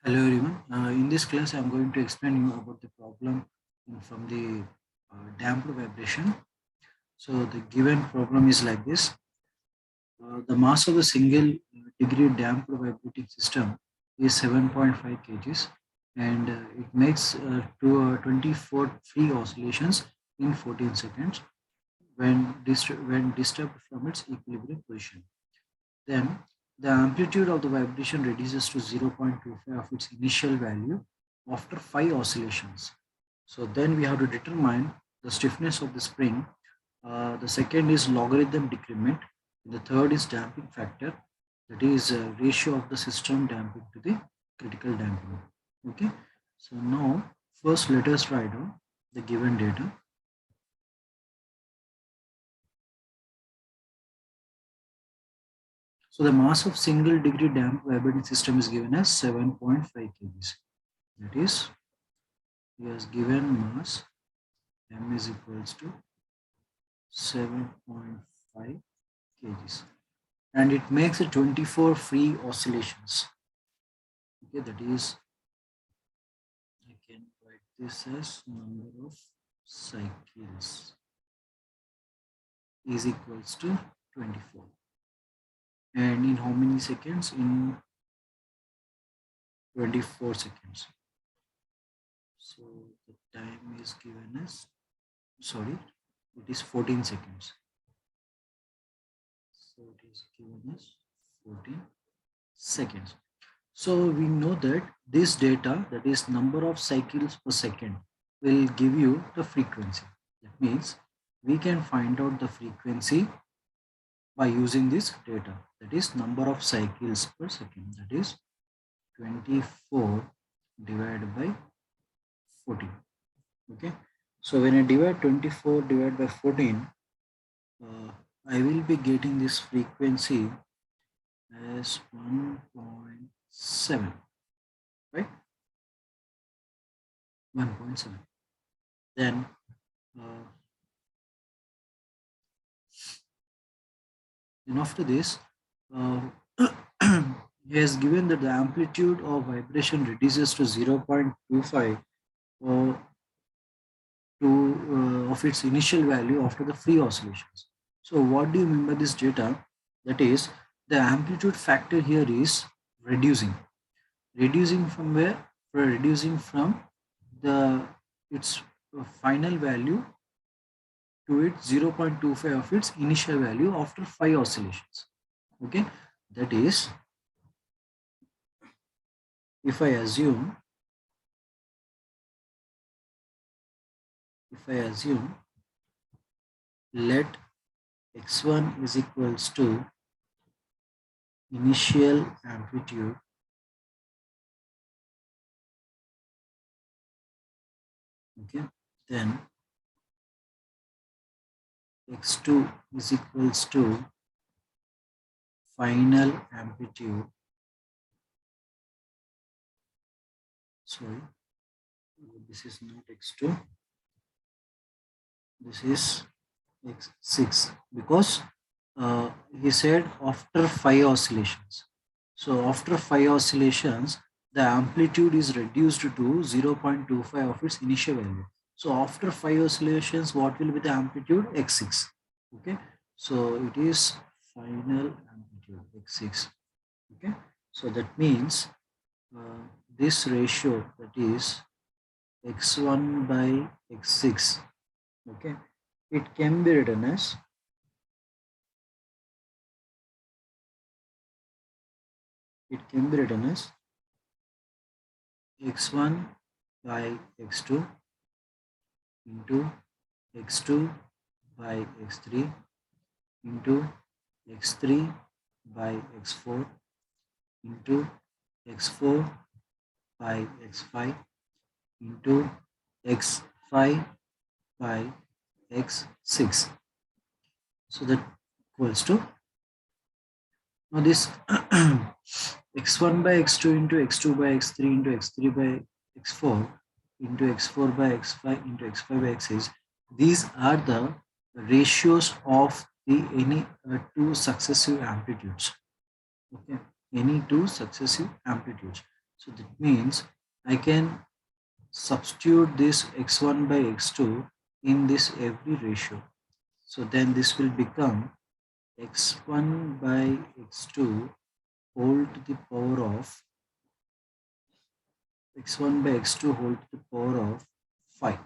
Hello everyone. In this class, I'm going to explain you about the problem from the damped vibration. So the given problem is like this. The mass of a single degree damped vibrating system is 7.5 kgs and it makes 24 free oscillations in 14 seconds when disturbed from its equilibrium position. Then the amplitude of the vibration reduces to 0.25 of its initial value after 5 oscillations. So then we have to determine the stiffness of the spring. The second is logarithm decrement. The third is damping factor. That is ratio of the system damping to the critical damping. Okay. So now first let us write down the given data. So the mass of single degree damped vibrating system is given as 7.5 kgs. That is, he has given mass m is equals to 7.5 kgs, and it makes a 24 free oscillations. Okay, that is, I can write this as number of cycles is equals to 24. And in how many seconds? In 24 seconds. So the time is given as, sorry, it is 14 seconds. So it is given as 14 seconds. So we know that this data, that is number of cycles per second, will give you the frequency. That means we can find out the frequency by using this data. That is number of cycles per second. That is 24 divided by 14. Okay. So when I divide 24 divided by 14, I will be getting this frequency as 1.7, right? 1.7. Then after this, he has given that the amplitude of vibration reduces to 0.25 of its initial value after the free oscillations. So what do you mean by this data? That is, the amplitude factor here is reducing. Reducing from where? Reducing from the its final value to its 0.25 of its initial value after 5 oscillations. Okay, that is, if I assume let x1 is equals to initial amplitude okay, then x2 is equals to final amplitude, sorry, this is not x2, this is x6, because he said after 5 oscillations. So after 5 oscillations, the amplitude is reduced to 0.25 of its initial value. So after 5 oscillations, what will be the amplitude? X6. Okay. So it is final amplitude x6. Okay. So that means this ratio, that is x1 by x6. Okay. It can be written as x1 by x2 into x2 by x3 into x3 by x4 into x4 by x5 into x5 by x6. So that equals to, now this x1 by x2 into x2 by x3 into x3 by x4 into x4 by x5 into x5 by x6, these are the ratios of the any two successive amplitudes. Okay, any two successive amplitudes. So that means I can substitute this x1 by x2 in this every ratio. So then this will become x1 by x2 whole to the power of x1 by x2 whole to the power of 5.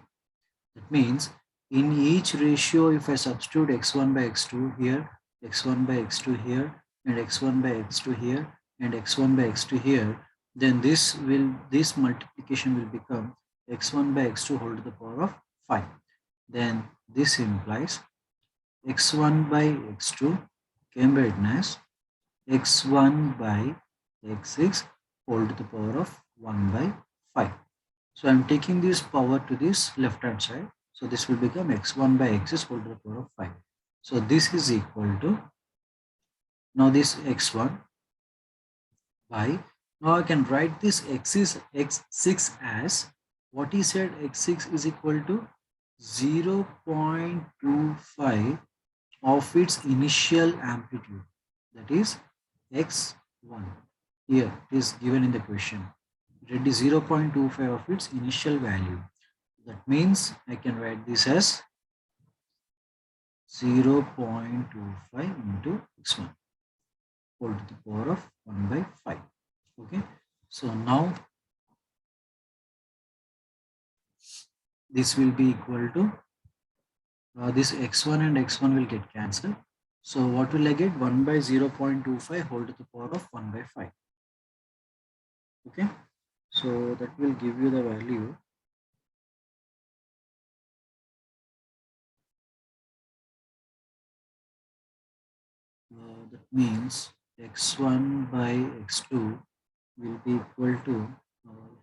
That means in each ratio, if I substitute x1 by x2 here, x1 by x2 here, and x1 by x2 here, and x1 by x2 here, then this multiplication will become x1 by x2 whole to the power of 5. Then this implies x1 by x2 can be written as x1 by x6 whole to the power of 1 by 5. So I'm taking this power to this left hand side. So this will become x1 by x6 whole to the power of 5. So this is equal to, now this x1 by, now I can write this x6 as, what he said, x6 is equal to 0.25 of its initial amplitude, that is x1. Here it is given in the question. It is 0.25 of its initial value. That means I can write this as 0.25 into x1 whole to the power of 1 by 5. Okay. So now this will be equal to, this x1 and x1 will get cancelled. So what will I get? 1 by 0.25 whole to the power of 1 by 5. Okay. So that will give you the value that means x1 by x2 will be equal to,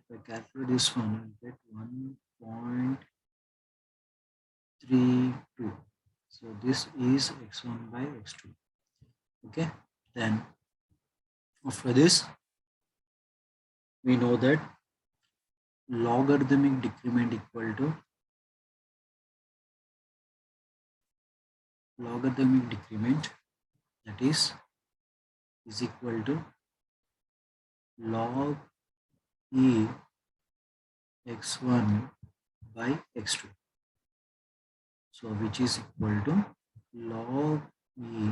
if I calculate this one, I will get 1.32. So this is x1 by x2. Okay, then after this, we know that logarithmic decrement equal to logarithmic decrement, that is equal to log e x1 by x2. So which is equal to log e.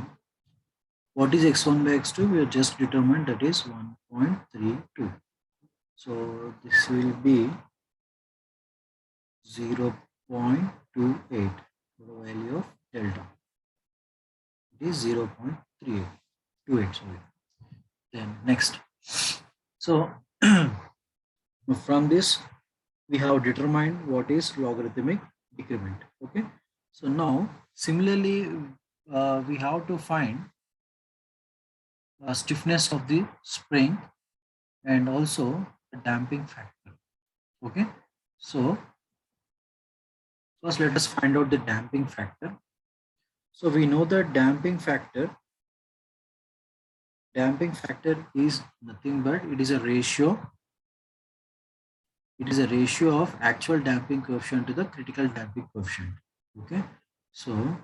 What is x1 by x2? We have just determined, that is 1.32. So this will be 0.28 for the value of delta. It is 0.3828. Sorry. Then next. So from this we have determined what is logarithmic decrement. Okay. So now similarly we have to find stiffness of the spring and also the damping factor. Okay. So first let us find out the damping factor. So we know that damping factor is nothing but it is a ratio. It is a ratio of actual damping coefficient to the critical damping coefficient. Okay. So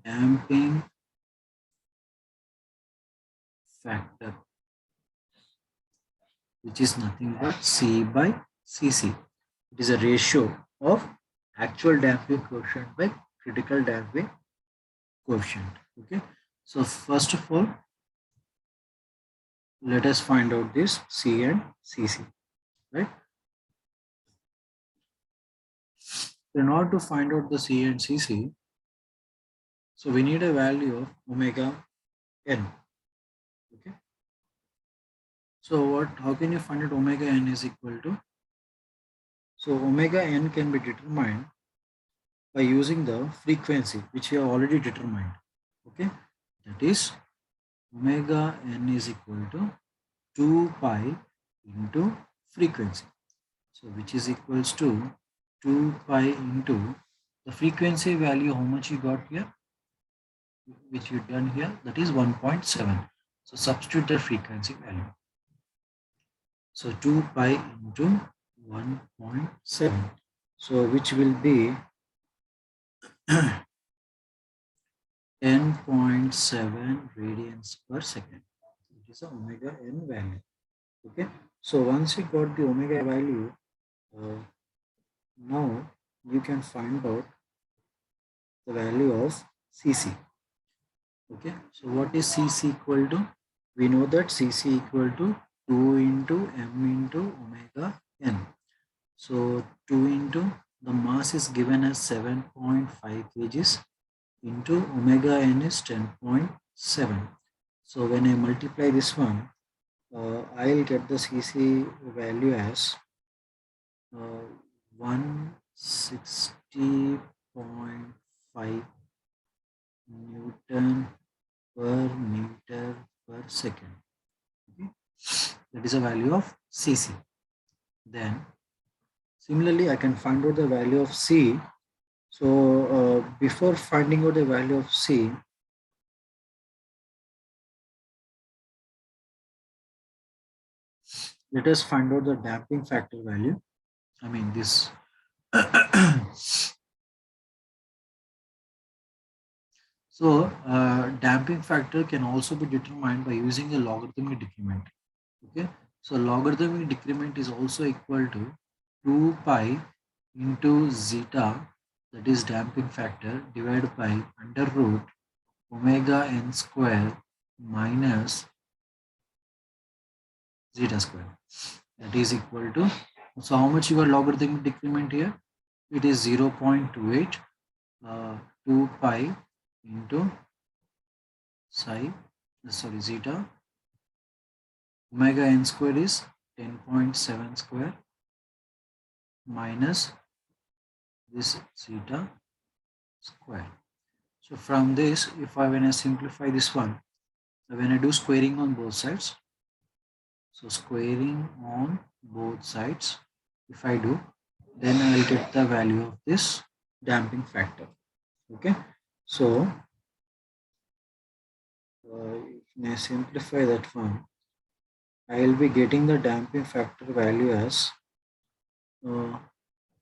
damping factor, which is nothing but C by Cc. It is a ratio of actual damping coefficient by critical damping coefficient. Okay. So first of all, let us find out this C and Cc, right? In order to find out the C and Cc, so we need a value of omega n. Okay. So how can you find out omega n is equal to? So omega n can be determined by using the frequency which we have already determined. Okay. That is omega n is equal to 2 pi into frequency. So which is equals to 2 pi into the frequency value, how much you got here, which you done here, that is 1.7. So substitute the frequency value. So 2 pi into 1.7. So which will be 10.7 radians per second. It is a omega n value. Okay. So once you got the omega value, now you can find out the value of Cc. Okay, so what is Cc equal to? We know that Cc equal to 2 into m into omega n. So 2 into the mass is given as 7.5 kgs into omega n is 10.7. So when I multiply this one, I'll get the Cc value as 160.5 Newton per meter per second. Okay, that is a value of Cc. Then similarly, I can find out the value of C. So before finding out the value of C, let us find out the damping factor value. I mean this. So damping factor can also be determined by using a logarithmic decrement. Okay, so logarithmic decrement is also equal to 2 pi into zeta, that is damping factor, divided by under root omega n square minus zeta square, that is equal to, so how much your logarithmic decrement here? It is 0.28, 2 pi into zeta omega n square is 10.7 square minus this zeta square. So from this, when I simplify this one, when I do squaring on both sides, so squaring on both sides, if I do, then I will get the value of this damping factor. Okay, so when I simplify that one, I will be getting the damping factor value as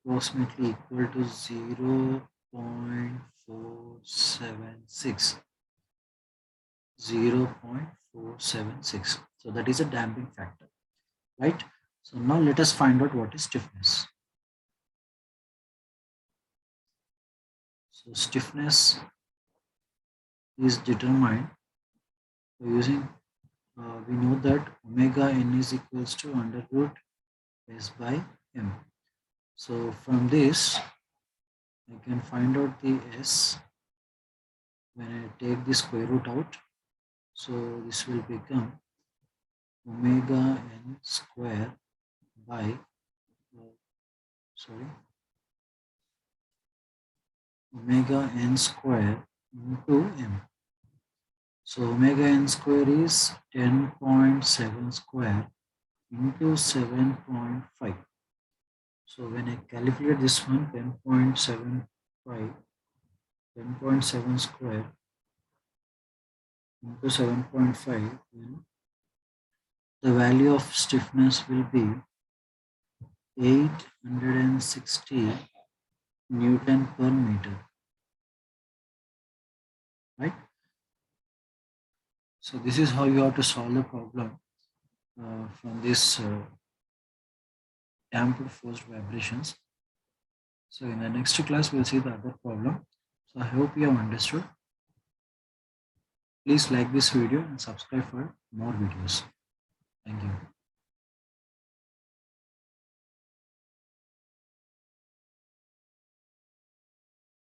approximately equal to 0.476. 0.476. So that is a damping factor, right? So now let us find out what is stiffness. So stiffness is determined by using, we know that omega n is equals to under root s by m. So from this, I can find out the s when I take the square root out. So this will become omega n square by, omega n square into m. So omega n square is 10.7 square into 7.5. So when I calculate this one, 10.7 square into 7.5, the value of stiffness will be 860 Newton per meter, right? So this is how you have to solve the problem from this damped forced vibrations. So in the next class, we'll see the other problem. So I hope you have understood. Please like this video and subscribe for more videos. Thank you.